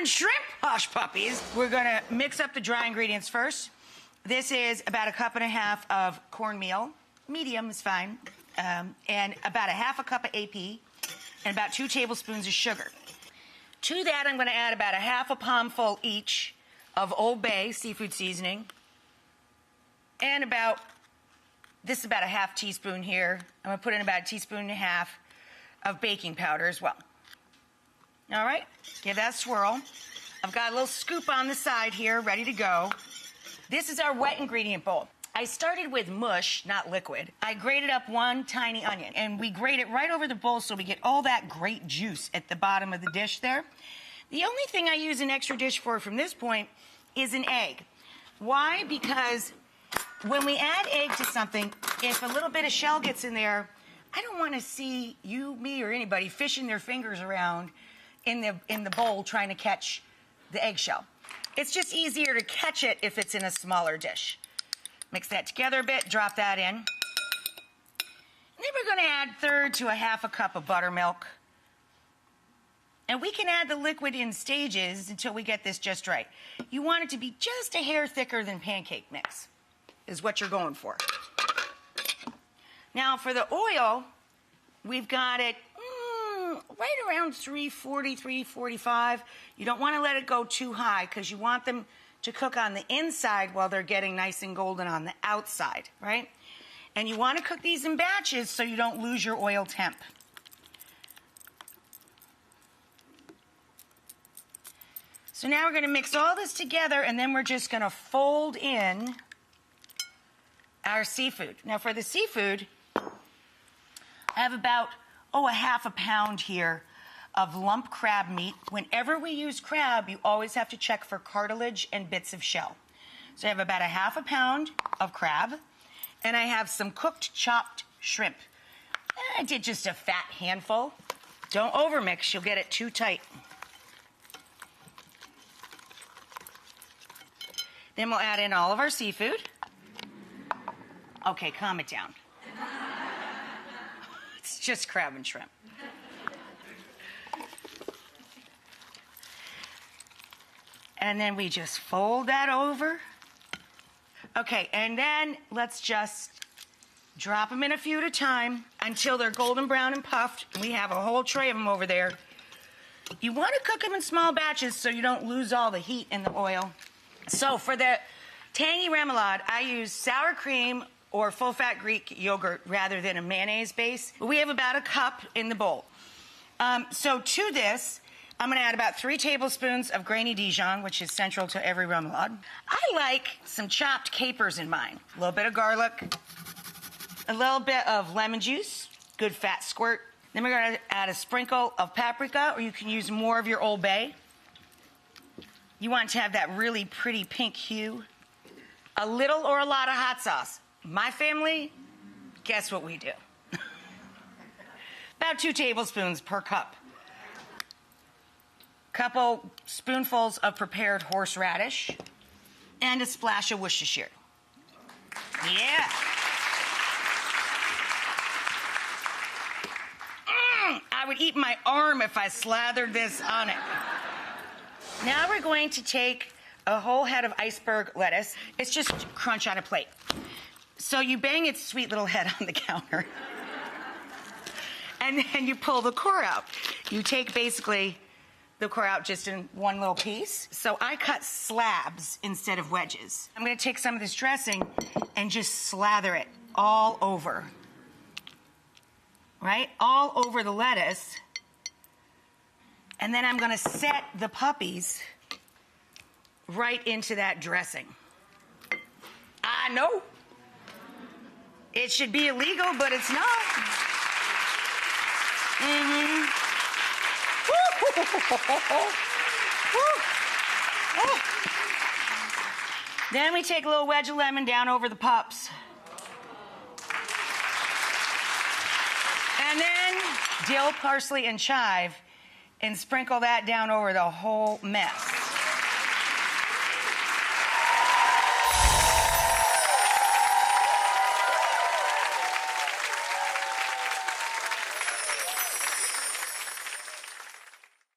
and shrimp, hush puppies. We're gonna mix up the dry ingredients first. This is about 1.5 cups of cornmeal. Medium is fine. And about 1/2 cup of AP and about 2 tablespoons of sugar. To that, I'm gonna add about 1/2 palmful each of Old Bay seafood seasoning. And this is about 1/2 teaspoon here. I'm gonna put in about 1.5 teaspoons of baking powder as well. All right, give that a swirl. I've got a little scoop on the side here, ready to go. This is our wet ingredient bowl. I started with mush, not liquid. I grated up 1 tiny onion, and we grate it right over the bowl so we get all that great juice at the bottom of the dish there. The only thing I use an extra dish for from this point is an egg. Why? Because when we add egg to something, if a little bit of shell gets in there, I don't want to see you, me, or anybody fishing their fingers around in the bowl trying to catch the eggshell. It's just easier to catch it if it's in a smaller dish. Mix that together a bit, drop that in. And then we're going to add 1/3 to 1/2 cup of buttermilk. And we can add the liquid in stages until we get this just right. You want it to be just a hair thicker than pancake mix, is what you're going for. Now for the oil, we've got it right around 340, 345. You don't want to let it go too high because you want them to cook on the inside while they're getting nice and golden on the outside, right? And you want to cook these in batches so you don't lose your oil temp. So now we're going to mix all this together, and then we're just going to fold in our seafood. Now for the seafood, I have about, 1/2 pound here of lump crab meat. Whenever we use crab, you always have to check for cartilage and bits of shell. So I have about 1/2 pound of crab, and I have some cooked chopped shrimp. I did just a fat handful. Don't overmix, you'll get it too tight. Then we'll add in all of our seafood. Okay, calm it down. It's just crab and shrimp. And then we just fold that over. Okay, and then let's just drop them in a few at a time until they're golden brown and puffed. We have a whole tray of them over there. You want to cook them in small batches so you don't lose all the heat in the oil. So for the tangy remoulade, I use sour cream or full-fat Greek yogurt rather than a mayonnaise base. We have about 1 cup in the bowl. So to this, I'm going to add about 3 tablespoons of grainy Dijon, which is central to every remoulade. I like some chopped capers in mine. A little bit of garlic, a little bit of lemon juice, good fat squirt. Then we're going to add a sprinkle of paprika, or you can use more of your Old Bay. You want to have that really pretty pink hue. A little or a lot of hot sauce. My family, guess what we do? About 2 tablespoons per cup. Couple spoonfuls of prepared horseradish, and a splash of Worcestershire. Yeah. I would eat my arm if I slathered this on it. Now we're going to take a whole head of iceberg lettuce. It's just crunch on a plate. So you bang its sweet little head on the counter. And then you pull the core out. You take basically the core out just in one little piece. So I cut slabs instead of wedges. I'm going to take some of this dressing and just slather it all over. Right? All over the lettuce. And then I'm going to set the puppies right into that dressing. I know. It should be illegal, but it's not. Mm-hmm. Then we take a little wedge of lemon down over the pups. And then dill, parsley, and chive, and sprinkle that down over the whole mess.